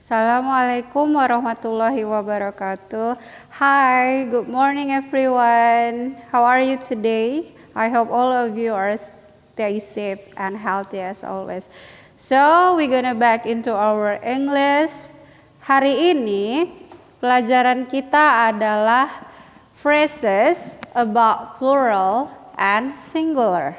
Assalamualaikum warahmatullahi wabarakatuh. Hi, good morning everyone. How are you today? I hope all of you are stay safe and healthy as always. So, we're gonna back into our English. Hari ini pelajaran kita adalah phrases about plural and singular.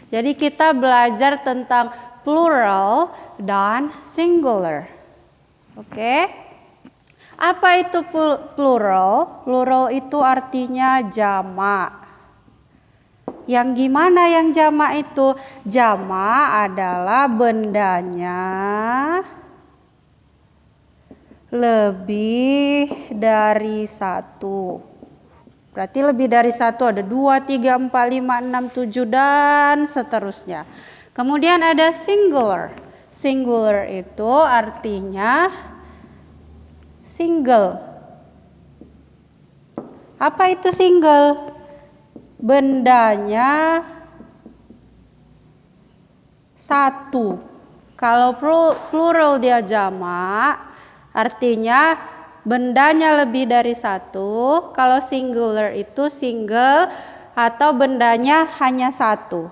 Jadi kita belajar tentang plural dan singular. Oke. Apa itu plural? Plural itu artinya jamak. Yang gimana yang jamak itu? Jamak adalah bendanya lebih dari satu. Berarti lebih dari satu ada 2, 3, 4, 5, 6, 7 dan seterusnya. Kemudian ada singular. Singular itu artinya single. Apa itu single? Bendanya satu. Kalau plural dia jamak, artinya bendanya lebih dari satu. Kalau singular itu single atau bendanya hanya satu.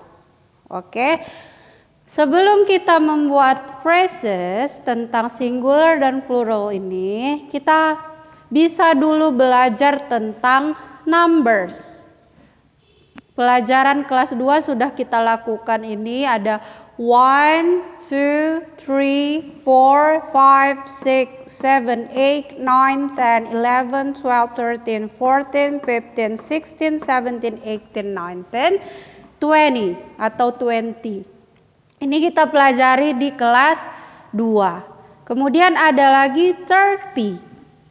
Oke. Sebelum kita membuat phrases tentang singular dan plural ini, kita bisa dulu belajar tentang numbers. Pelajaran kelas 2 sudah kita lakukan ini, ada 1, 2, 3, 4, 5, 6, 7, 8, 9, 10, 11, 12, 13, 14, 15, 16, 17, 18, 19, 20 atau 20. Ini kita pelajari di kelas 2. Kemudian ada lagi 30.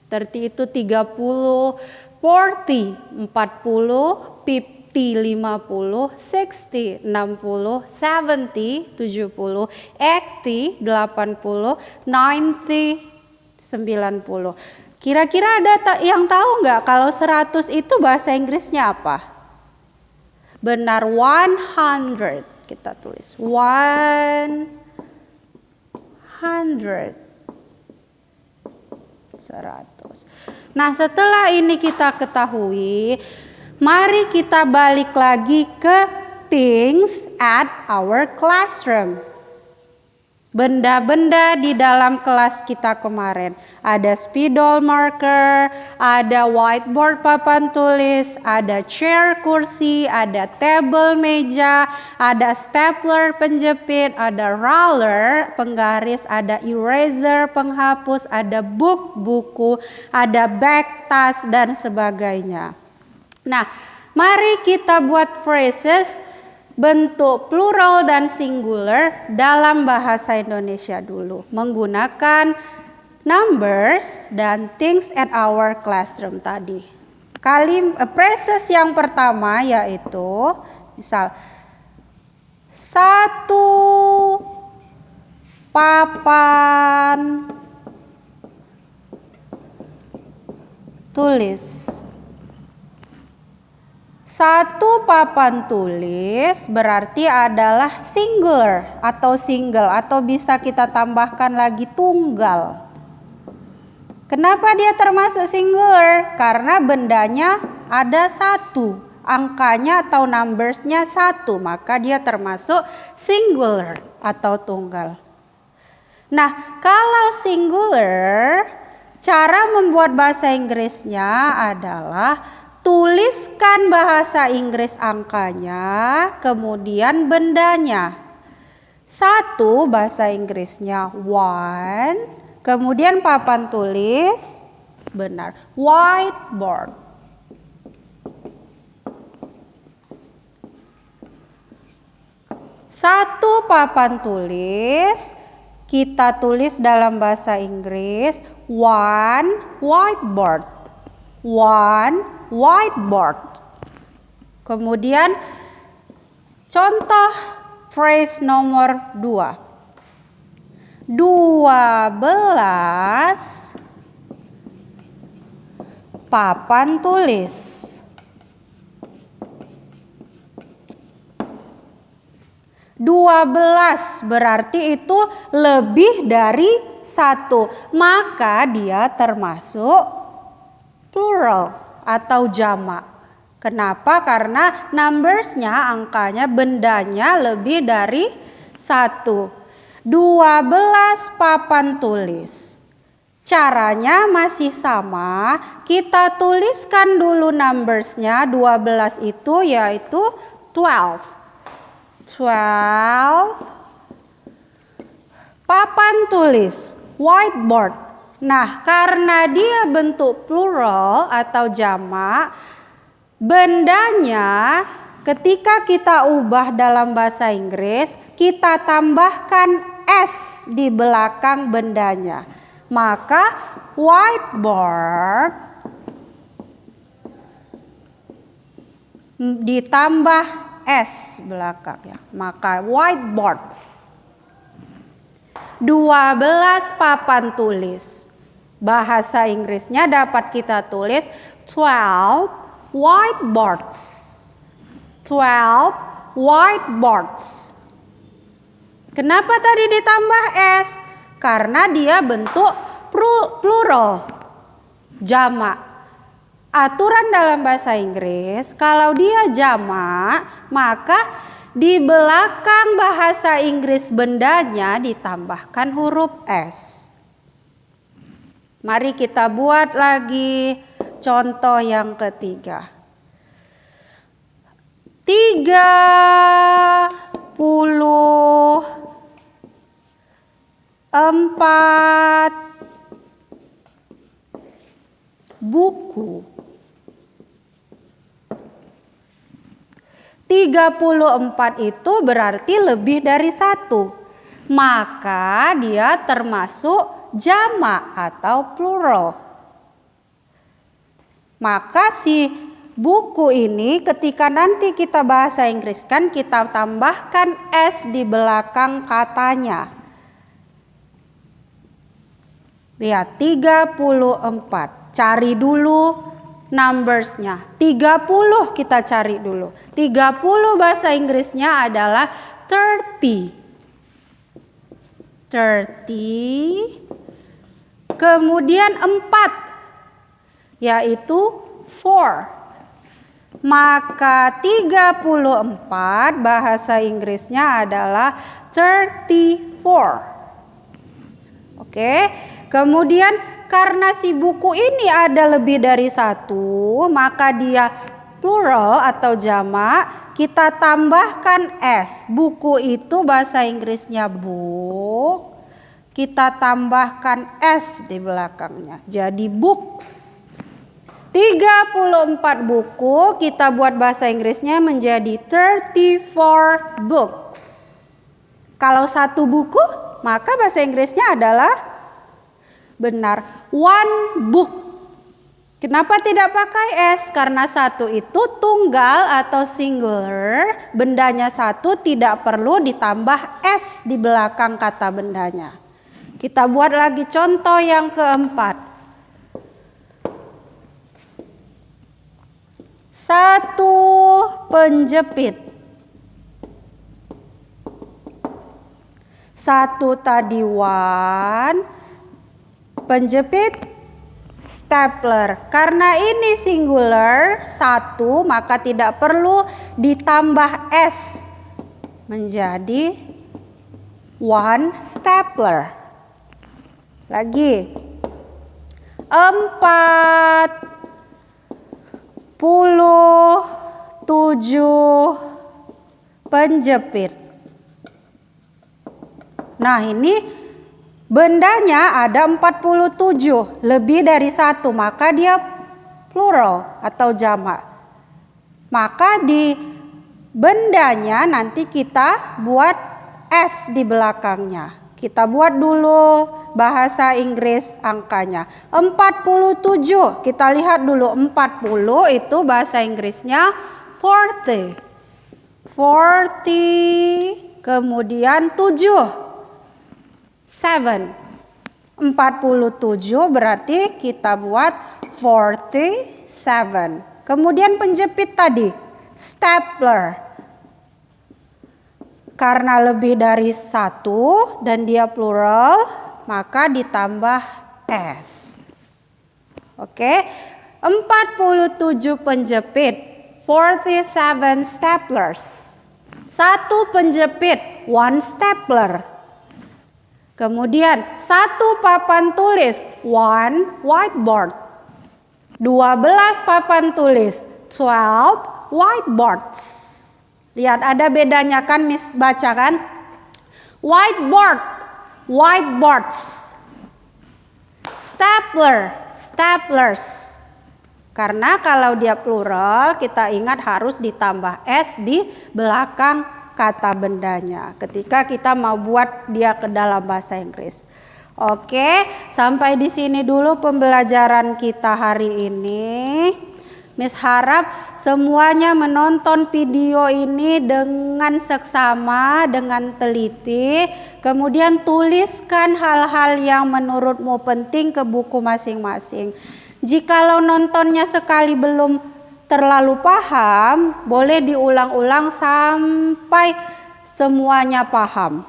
30 itu 30, 40, 40, 50, 50, 60, 60, 70, 70, 80, 80, 90, 90. Kira-kira ada yang tahu nggak kalau 100 itu bahasa Inggrisnya apa? Benar, 100. Kita tulis 100. 100. Nah, setelah ini kita ketahui, mari kita balik lagi ke things at our classroom. Benda-benda di dalam kelas kita kemarin. Ada spidol marker, ada whiteboard papan tulis, ada chair kursi, ada table meja, ada stapler penjepit, ada ruler penggaris, ada eraser penghapus, ada book buku, ada bag tas dan sebagainya. Nah, mari kita buat phrases bentuk plural dan singular dalam bahasa Indonesia dulu menggunakan numbers dan things at our classroom tadi. Phrases yang pertama yaitu misal satu papan tulis. Satu papan tulis berarti adalah singular atau single atau bisa kita tambahkan lagi tunggal. Kenapa dia termasuk singular? Karena bendanya ada satu, angkanya atau numbersnya satu, maka dia termasuk singular atau tunggal. Nah, kalau singular, cara membuat bahasa Inggrisnya adalah tuliskan bahasa Inggris angkanya, kemudian bendanya. Satu bahasa Inggrisnya one, kemudian papan tulis, benar, whiteboard. Satu papan tulis, kita tulis dalam bahasa Inggris, one whiteboard. One whiteboard. Kemudian contoh phrase nomor 2. 12 papan tulis. 12 berarti itu lebih dari 1, maka dia termasuk plural atau jamak. Kenapa? Karena numbersnya, angkanya, bendanya lebih dari 1. 12 papan tulis. Caranya masih sama, kita tuliskan dulu numbersnya, 12 itu yaitu 12. 12 papan tulis, whiteboard. Nah, karena dia bentuk plural atau jamak, bendanya ketika kita ubah dalam bahasa Inggris, kita tambahkan S di belakang bendanya. Maka whiteboard ditambah S belakangnya. Maka whiteboards. 12 papan tulis. Bahasa Inggrisnya dapat kita tulis 12 whiteboards. 12 whiteboards. Kenapa tadi ditambah S? Karena dia bentuk plural, jamak. Aturan dalam bahasa Inggris, kalau dia jamak, maka di belakang bahasa Inggris bendanya ditambahkan huruf S. Mari kita buat lagi contoh yang ketiga. 34 buku. 34 itu berarti lebih dari 1. Maka dia termasuk jamak atau plural. Maka si buku ini ketika nanti kita bahasa Inggriskan, kita tambahkan S di belakang katanya. Lihat 34. Cari dulu numbersnya. 30 kita cari dulu. 30 bahasa Inggrisnya adalah 30. 30. Kemudian 4 yaitu 4. Maka 34 bahasa Inggrisnya adalah 34. Oke. Kemudian karena si buku ini ada lebih dari 1, maka dia plural atau jamak, kita tambahkan S. Buku itu bahasa Inggrisnya book, kita tambahkan S di belakangnya. Jadi books. 34 buku, kita buat bahasa Inggrisnya menjadi 34 books. Kalau 1 buku, maka bahasa Inggrisnya adalah benar, one book. Kenapa tidak pakai S? Karena 1 itu tunggal atau singular, bendanya 1, tidak perlu ditambah S di belakang kata bendanya. Kita buat lagi contoh yang keempat. 1 penjepit. 1 tadi one. Penjepit stapler. Karena ini singular 1, maka tidak perlu ditambah S menjadi one stapler. Lagi 47 penjepit. Nah, ini bendanya ada 47, lebih dari 1, maka dia plural atau jamak. Maka di bendanya nanti kita buat S di belakangnya. Kita buat dulu bahasa Inggris angkanya. 47, kita lihat dulu 40 itu bahasa Inggrisnya 40. 40, kemudian 7. 7. 47 berarti kita buat 47. Kemudian penjepit tadi, stapler. Karena lebih dari 1 dan dia plural, maka ditambah S. Oke, 47 penjepit, 47 staplers. 1 penjepit, 1 stapler. Kemudian 1 papan tulis, 1 whiteboard. 12 papan tulis, 12 whiteboards. Lihat ada bedanya kan, Miss bacakan. Whiteboard, whiteboards. Stapler, staplers. Karena kalau dia plural, kita ingat harus ditambah S di belakang kata bendanya ketika kita mau buat dia ke dalam bahasa Inggris. Oke, sampai di sini dulu pembelajaran kita hari ini. Miss harap semuanya menonton video ini dengan seksama, dengan teliti. Kemudian tuliskan hal-hal yang menurutmu penting ke buku masing-masing. Jikalau nontonnya sekali belum terlalu paham, boleh diulang-ulang sampai semuanya paham.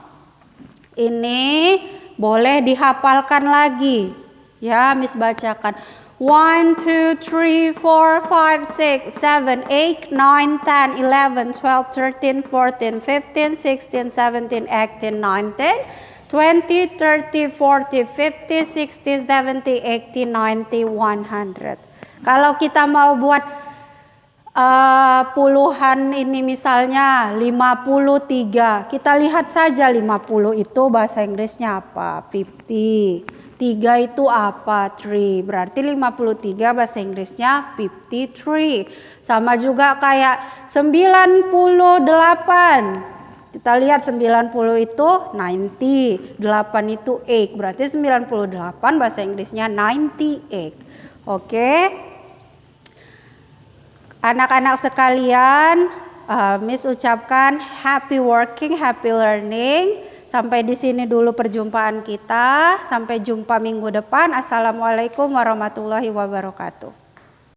Ini boleh dihafalkan lagi. Ya, Miss bacakan. 1, 2, 3, 4, 5, 6, 7, 8, 9, 10, 11, 12, 13, 14, 15, 16, 17, 18, 19, 20, 30, 40, 50, 60, 70, 80, 90, 100. Kalau kita mau buat puluhan ini misalnya 53, kita lihat saja 50 itu bahasa Inggrisnya apa? 50. 3 itu apa? 3. Berarti 53 bahasa Inggrisnya 53. Sama juga kayak 98. Kita lihat 90 itu 90, 8 itu 8. Berarti 98 bahasa Inggrisnya 98. Oke. Anak-anak sekalian, Miss ucapkan happy working, happy learning. Sampai di sini dulu perjumpaan kita. Sampai jumpa minggu depan. Assalamualaikum warahmatullahi wabarakatuh.